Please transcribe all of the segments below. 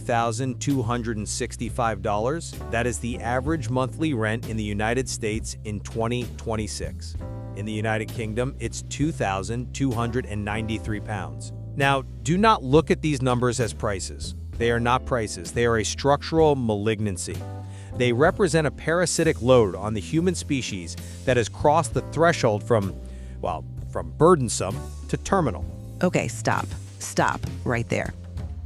$3,265. That is the average monthly rent in the United States in 2026. In the United Kingdom, it's £2,293. Now, do not look at these numbers as prices. They are not prices. They are a structural malignancy. They represent a parasitic load on the human species that has crossed the threshold from burdensome to terminal. Okay, stop right there.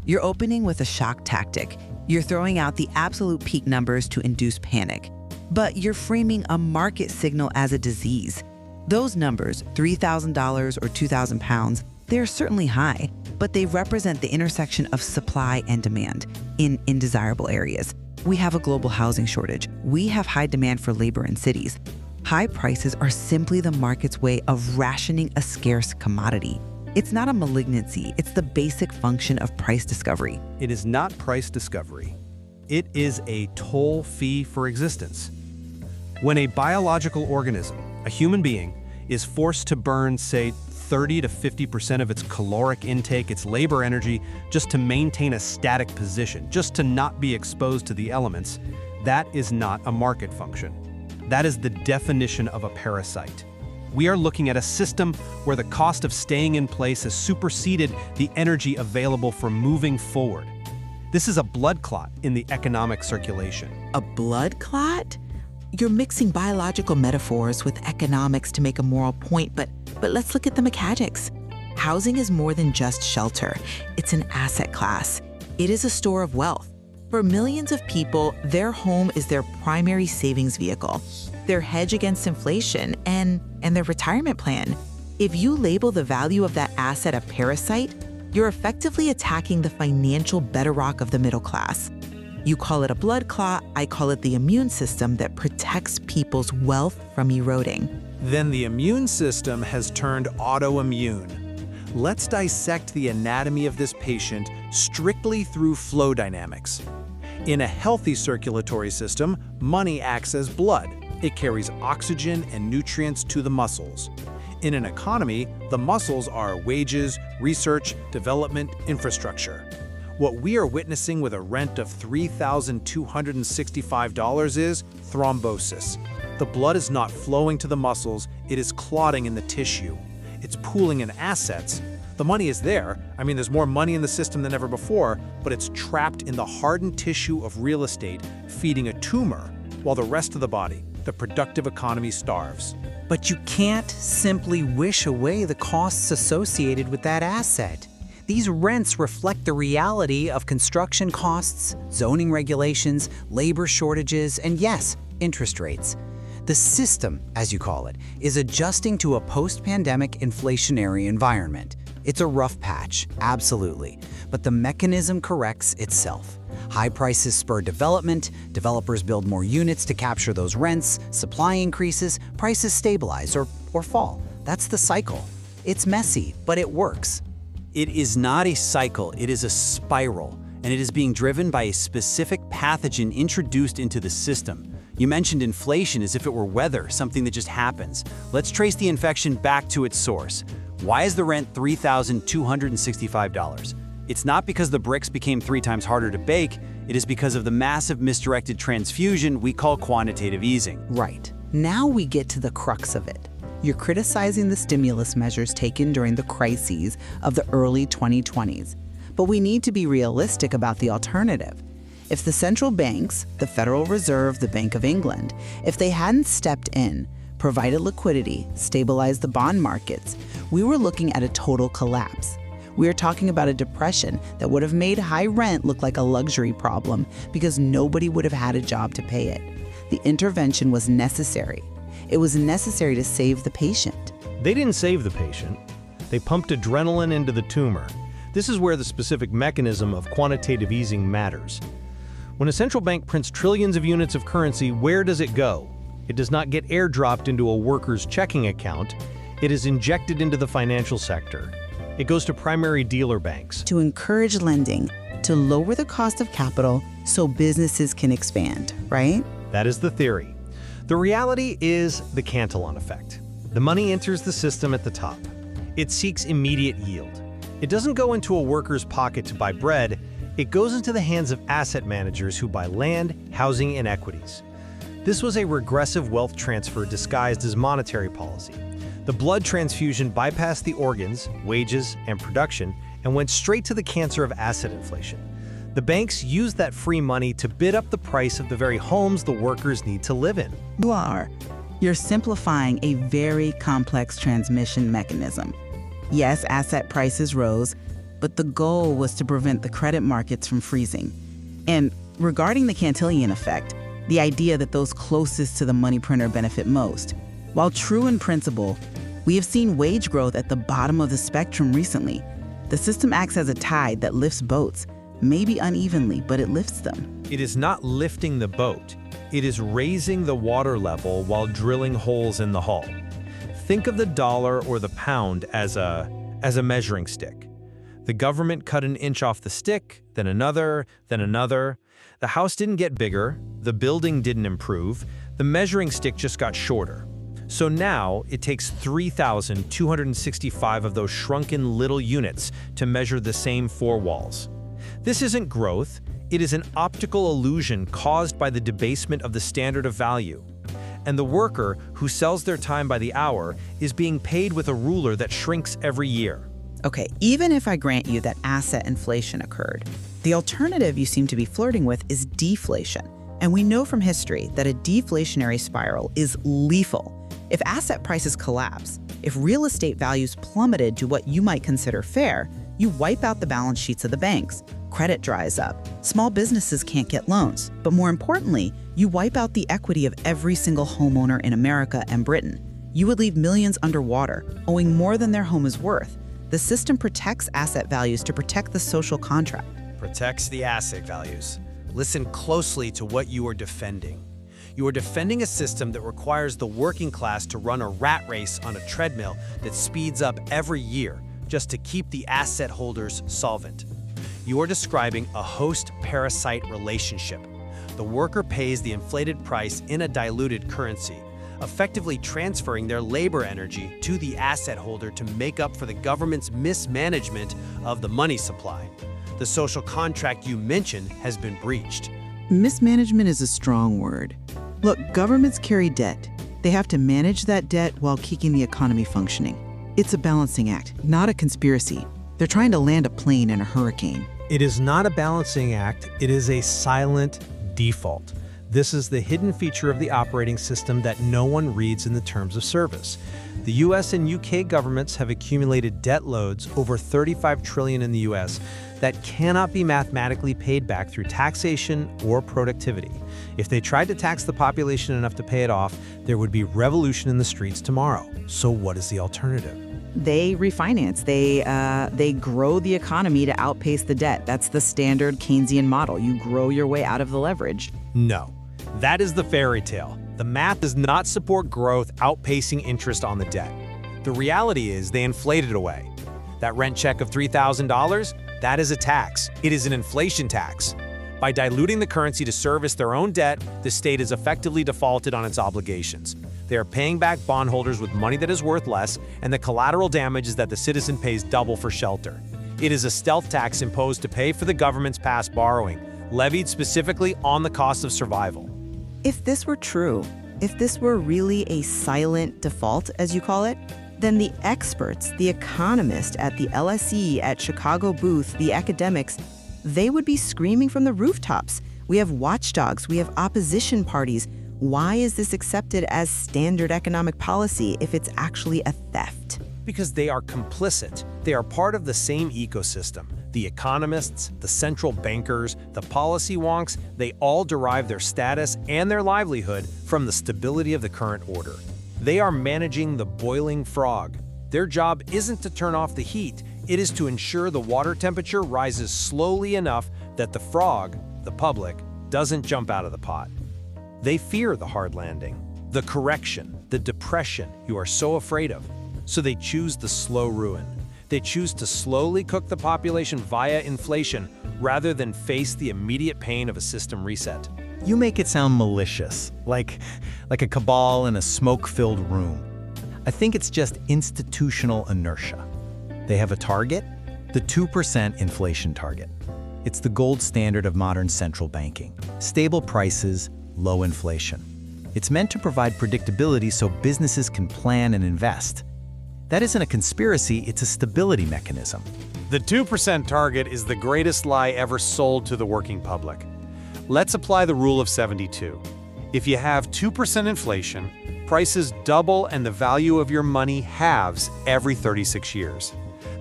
You're opening with a shock tactic. You're throwing out the absolute peak numbers to induce panic. But you're framing a market signal as a disease. Those numbers, $3,000 or 2,000 pounds, they're certainly high, but they represent the intersection of supply and demand in indesirable areas. We have a global housing shortage. We have high demand for labor in cities. High prices are simply the market's way of rationing a scarce commodity. It's not a malignancy, it's the basic function of price discovery. It is not price discovery. It is a toll fee for existence. When a biological organism, a human being, is forced to burn, say, 30 to 50% of its caloric intake, its labor energy, just to maintain a static position, just to not be exposed to the elements, that is not a market function. That is the definition of a parasite. We are looking at a system where the cost of staying in place has superseded the energy available for moving forward. This is a blood clot in the economic circulation. A blood clot? You're mixing biological metaphors with economics to make a moral point, but let's look at the mechanics. Housing is more than just shelter. It's an asset class. It is a store of wealth. For millions of people, their home is their primary savings vehicle, their hedge against inflation, and their retirement plan. If you label the value of that asset a parasite, you're effectively attacking the financial bedrock of the middle class. You call it a blood clot, I call it the immune system that protects people's wealth from eroding. Then the immune system has turned autoimmune. Let's dissect the anatomy of this patient strictly through flow dynamics. In a healthy circulatory system, money acts as blood. It carries oxygen and nutrients to the muscles. In an economy, the muscles are wages, research, development, infrastructure. What we are witnessing with a rent of $3,265 is thrombosis. The blood is not flowing to the muscles, it is clotting in the tissue. It's pooling in assets. The money is there. There's more money in the system than ever before, but it's trapped in the hardened tissue of real estate, feeding a tumor, while the rest of the body, the productive economy, starves. But you can't simply wish away the costs associated with that asset. These rents reflect the reality of construction costs, zoning regulations, labor shortages, and yes, interest rates. The system, as you call it, is adjusting to a post-pandemic inflationary environment. It's a rough patch, absolutely, but the mechanism corrects itself. High prices spur development, developers build more units to capture those rents, supply increases, prices stabilize or fall. That's the cycle. It's messy, but it works. It is not a cycle, it is a spiral, and it is being driven by a specific pathogen introduced into the system. You mentioned inflation as if it were weather, something that just happens. Let's trace the infection back to its source. Why is the rent $3,265? It's not because the bricks became 3 times harder to bake, it is because of the massive misdirected transfusion we call quantitative easing. Right. Now we get to the crux of it. You're criticizing the stimulus measures taken during the crises of the early 2020s. But we need to be realistic about the alternative. If the central banks, the Federal Reserve, the Bank of England, if they hadn't stepped in, provided liquidity, stabilized the bond markets, we were looking at a total collapse. We are talking about a depression that would have made high rent look like a luxury problem because nobody would have had a job to pay it. The intervention was necessary. It was necessary to save the patient. They didn't save the patient. They pumped adrenaline into the tumor. This is where the specific mechanism of quantitative easing matters. When a central bank prints trillions of units of currency, where does it go? It does not get airdropped into a worker's checking account. It is injected into the financial sector. It goes to primary dealer banks. To encourage lending, to lower the cost of capital so businesses can expand, right? That is the theory. The reality is the Cantillon effect. The money enters the system at the top. It seeks immediate yield. It doesn't go into a worker's pocket to buy bread. It goes into the hands of asset managers who buy land, housing, and equities. This was a regressive wealth transfer disguised as monetary policy. The blood transfusion bypassed the organs, wages, and production and went straight to the cancer of asset inflation. The banks used that free money to bid up the price of the very homes the workers need to live in. You're simplifying a very complex transmission mechanism. Yes, asset prices rose, but the goal was to prevent the credit markets from freezing. And regarding the Cantillon effect, the idea that those closest to the money printer benefit most. While true in principle, we have seen wage growth at the bottom of the spectrum recently. The system acts as a tide that lifts boats, maybe unevenly, but it lifts them. It is not lifting the boat. It is raising the water level while drilling holes in the hull. Think of the dollar or the pound as a measuring stick. The government cut an inch off the stick, then another, then another. The house didn't get bigger, the building didn't improve, the measuring stick just got shorter. So now it takes 3,265 of those shrunken little units to measure the same four walls. This isn't growth, it is an optical illusion caused by the debasement of the standard of value. And the worker who sells their time by the hour is being paid with a ruler that shrinks every year. Okay, even if I grant you that asset inflation occurred, the alternative you seem to be flirting with is deflation. And we know from history that a deflationary spiral is lethal. If asset prices collapse, if real estate values plummeted to what you might consider fair, you wipe out the balance sheets of the banks. Credit dries up. Small businesses can't get loans. But more importantly, you wipe out the equity of every single homeowner in America and Britain. You would leave millions underwater, owing more than their home is worth. The system protects asset values to protect the social contract. Protects the asset values. Listen closely to what you are defending. You are defending a system that requires the working class to run a rat race on a treadmill that speeds up every year just to keep the asset holders solvent. You are describing a host-parasite relationship. The worker pays the inflated price in a diluted currency, effectively transferring their labor energy to the asset holder to make up for the government's mismanagement of the money supply. The social contract you mentioned has been breached. Mismanagement is a strong word. Look, governments carry debt. They have to manage that debt while keeping the economy functioning. It's a balancing act, not a conspiracy. They're trying to land a plane in a hurricane. It is not a balancing act, it is a silent default. This is the hidden feature of the operating system that no one reads in the terms of service. The US and UK governments have accumulated debt loads over $35 trillion in the US that cannot be mathematically paid back through taxation or productivity. If they tried to tax the population enough to pay it off, there would be revolution in the streets tomorrow. So what is the alternative? They refinance. They grow the economy to outpace the debt. That's the standard Keynesian model. You grow your way out of the leverage. No, that is the fairy tale. The math does not support growth outpacing interest on the debt. The reality is they inflate it away. That rent check of $3,000, that is a tax. It is an inflation tax. By diluting the currency to service their own debt, the state is effectively defaulted on its obligations. They are paying back bondholders with money that is worth less, and the collateral damage is that the citizen pays double for shelter. It is a stealth tax imposed to pay for the government's past borrowing, levied specifically on the cost of survival. If this were true, if this were really a silent default, as you call it, then the experts, the economists at the LSE, at Chicago Booth, the academics, they would be screaming from the rooftops. We have watchdogs, we have opposition parties. Why is this accepted as standard economic policy if it's actually a theft? Because they are complicit. They are part of the same ecosystem. The economists, the central bankers, the policy wonks, they all derive their status and their livelihood from the stability of the current order. They are managing the boiling frog. Their job isn't to turn off the heat, it is to ensure the water temperature rises slowly enough that the frog, the public, doesn't jump out of the pot. They fear the hard landing, the correction, the depression you are so afraid of. So they choose the slow ruin. They choose to slowly cook the population via inflation rather than face the immediate pain of a system reset. You make it sound malicious, like a cabal in a smoke-filled room. I think it's just institutional inertia. They have a target, the 2% inflation target. It's the gold standard of modern central banking. Stable prices, low inflation. It's meant to provide predictability so businesses can plan and invest. That isn't a conspiracy, it's a stability mechanism. The 2% target is the greatest lie ever sold to the working public. Let's apply the rule of 72. If you have 2% inflation, prices double and the value of your money halves every 36 years.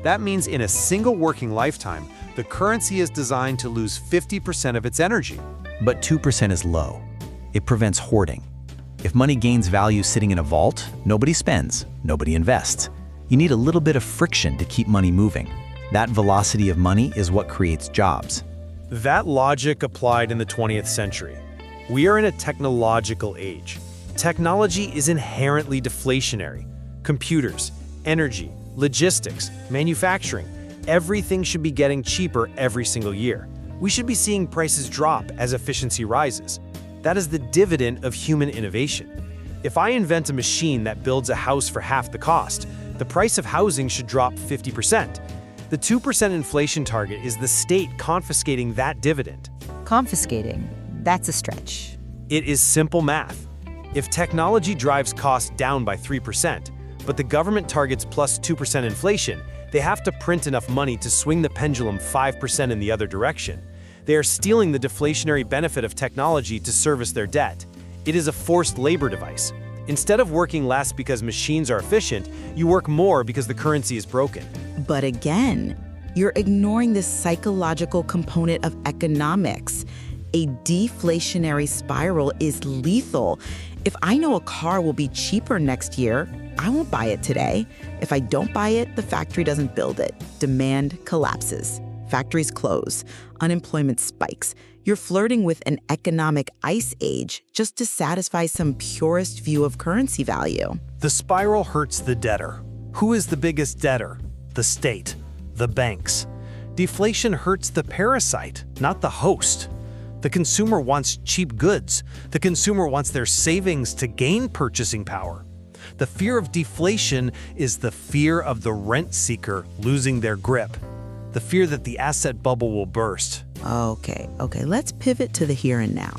That means in a single working lifetime, the currency is designed to lose 50% of its energy. But 2% is low. It prevents hoarding. If money gains value sitting in a vault, nobody spends, nobody invests. You need a little bit of friction to keep money moving. That velocity of money is what creates jobs. That logic applied in the 20th century. We are in a technological age. Technology is inherently deflationary. Computers, energy, logistics, manufacturing, everything should be getting cheaper every single year. We should be seeing prices drop as efficiency rises. That is the dividend of human innovation. If I invent a machine that builds a house for half the cost, the price of housing should drop 50%. The 2% inflation target is the state confiscating that dividend. Confiscating? That's a stretch. It is simple math. If technology drives costs down by 3%, but the government targets plus 2% inflation, they have to print enough money to swing the pendulum 5% in the other direction. They are stealing the deflationary benefit of technology to service their debt. It is a forced labor device. Instead of working less because machines are efficient, you work more because the currency is broken. But again, you're ignoring this psychological component of economics. A deflationary spiral is lethal. If I know a car will be cheaper next year, I won't buy it today. If I don't buy it, the factory doesn't build it. Demand collapses. Factories close. Unemployment spikes. You're flirting with an economic ice age just to satisfy some purist view of currency value. The spiral hurts the debtor. Who is the biggest debtor? The state, the banks. Deflation hurts the parasite, not the host. The consumer wants cheap goods. The consumer wants their savings to gain purchasing power. The fear of deflation is the fear of the rent seeker losing their grip. The fear that the asset bubble will burst. Okay, let's pivot to the here and now.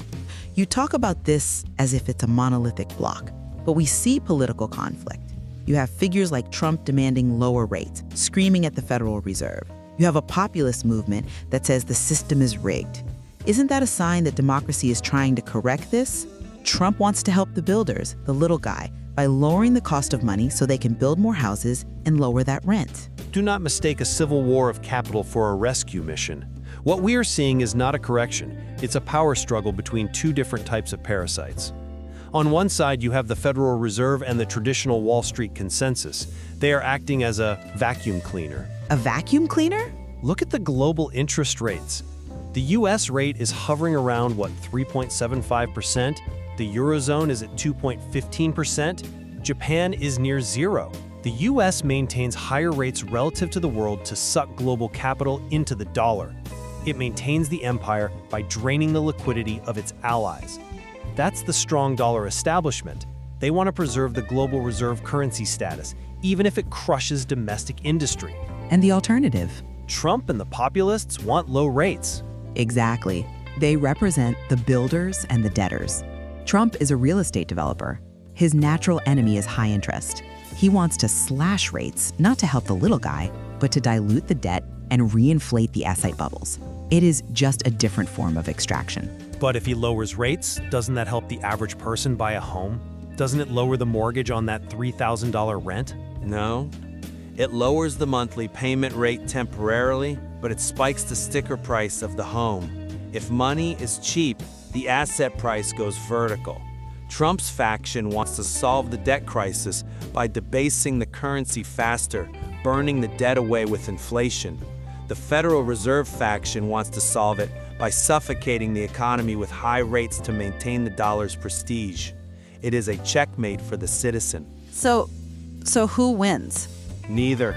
You talk about this as if it's a monolithic block, but we see political conflict. You have figures like Trump demanding lower rates, screaming at the Federal Reserve. You have a populist movement that says the system is rigged. Isn't that a sign that democracy is trying to correct this? Trump wants to help the builders, the little guy, by lowering the cost of money so they can build more houses and lower that rent. Do not mistake a civil war of capital for a rescue mission. What we are seeing is not a correction, it's a power struggle between two different types of parasites. On one side, you have the Federal Reserve and the traditional Wall Street consensus. They are acting as a vacuum cleaner. A vacuum cleaner? Look at the global interest rates. The US rate is hovering around, 3.75%? The Eurozone is at 2.15%. Japan is near zero. The US maintains higher rates relative to the world to suck global capital into the dollar. It maintains the empire by draining the liquidity of its allies. That's the strong dollar establishment. They want to preserve the global reserve currency status, even if it crushes domestic industry. And the alternative? Trump and the populists want low rates. Exactly. They represent the builders and the debtors. Trump is a real estate developer. His natural enemy is high interest. He wants to slash rates, not to help the little guy, but to dilute the debt and reinflate the asset bubbles. It is just a different form of extraction. But if he lowers rates, doesn't that help the average person buy a home? Doesn't it lower the mortgage on that $3,000 rent? No. It lowers the monthly payment rate temporarily, but it spikes the sticker price of the home. If money is cheap, the asset price goes vertical. Trump's faction wants to solve the debt crisis by debasing the currency faster, burning the debt away with inflation. The Federal Reserve faction wants to solve it by suffocating the economy with high rates to maintain the dollar's prestige. It is a checkmate for the citizen. So who wins? Neither.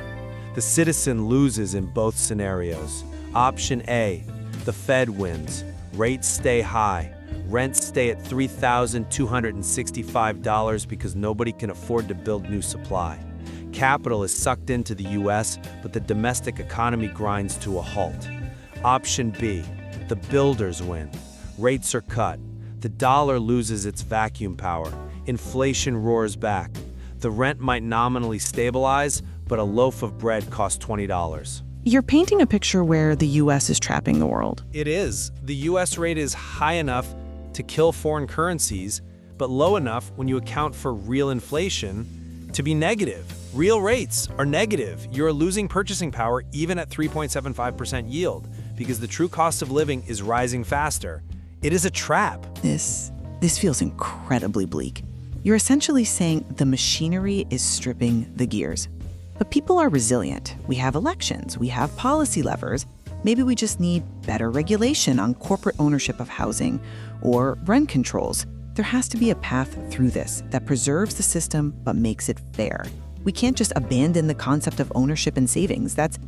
The citizen loses in both scenarios. Option A, the Fed wins. Rates stay high. Rents stay at $3,265 because nobody can afford to build new supply. Capital is sucked into the U.S., but the domestic economy grinds to a halt. Option B, the builders win. Rates are cut. The dollar loses its vacuum power. Inflation roars back. The rent might nominally stabilize, but a loaf of bread costs $20. You're painting a picture where the U.S. is trapping the world. It is. The U.S. rate is high enough to kill foreign currencies, but low enough when you account for real inflation to be negative. Real rates are negative. You're losing purchasing power even at 3.75% yield because the true cost of living is rising faster. It is a trap. This feels incredibly bleak. You're essentially saying the machinery is stripping the gears. But people are resilient. We have elections, we have policy levers. Maybe we just need better regulation on corporate ownership of housing or rent controls. There has to be a path through this that preserves the system but makes it fair. We can't just abandon the concept of ownership and savings. That's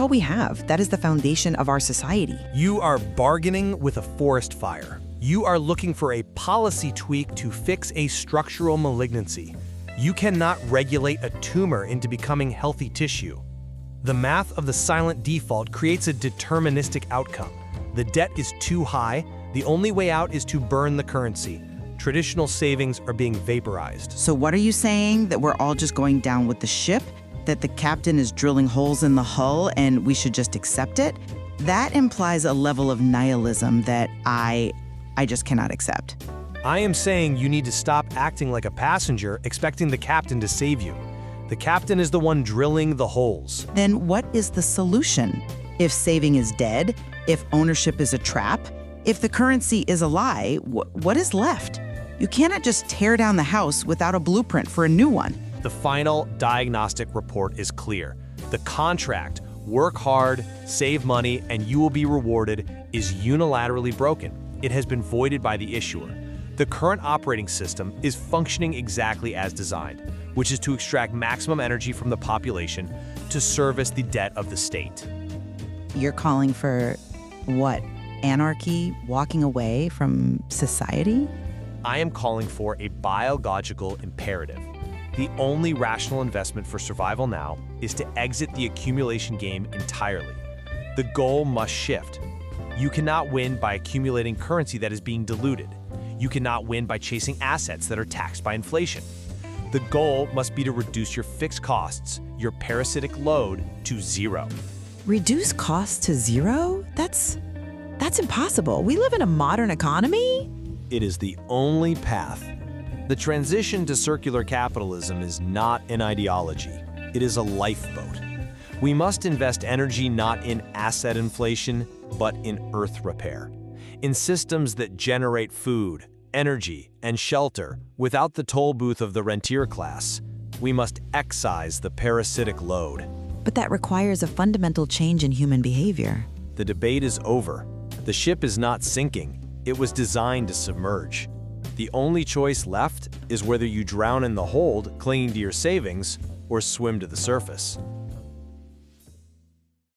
all we have. That is the foundation of our society. You are bargaining with a forest fire. You are looking for a policy tweak to fix a structural malignancy. You cannot regulate a tumor into becoming healthy tissue. The math of the silent default creates a deterministic outcome. The debt is too high. The only way out is to burn the currency. Traditional savings are being vaporized. So what are you saying? That we're all just going down with the ship? That the captain is drilling holes in the hull and we should just accept it? That implies a level of nihilism that I just cannot accept. I am saying you need to stop acting like a passenger, expecting the captain to save you. The captain is the one drilling the holes. Then what is the solution? If saving is dead, if ownership is a trap, if the currency is a lie, what is left? You cannot just tear down the house without a blueprint for a new one. The final diagnostic report is clear. The contract, work hard, save money, and you will be rewarded, is unilaterally broken. It has been voided by the issuer. The current operating system is functioning exactly as designed, which is to extract maximum energy from the population to service the debt of the state. You're calling for what? Anarchy, walking away from society? I am calling for a biological imperative. The only rational investment for survival now is to exit the accumulation game entirely. The goal must shift. You cannot win by accumulating currency that is being diluted. You cannot win by chasing assets that are taxed by inflation. The goal must be to reduce your fixed costs, your parasitic load, to zero. Reduce costs to zero? That's impossible. We live in a modern economy. It is the only path. The transition to circular capitalism is not an ideology. It is a lifeboat. We must invest energy not in asset inflation, but in earth repair. In systems that generate food, energy, and shelter without the toll booth of the rentier class. We must excise the parasitic load. But that requires a fundamental change in human behavior. The debate is over. The ship is not sinking. It was designed to submerge. The only choice left is whether you drown in the hold, clinging to your savings, or swim to the surface.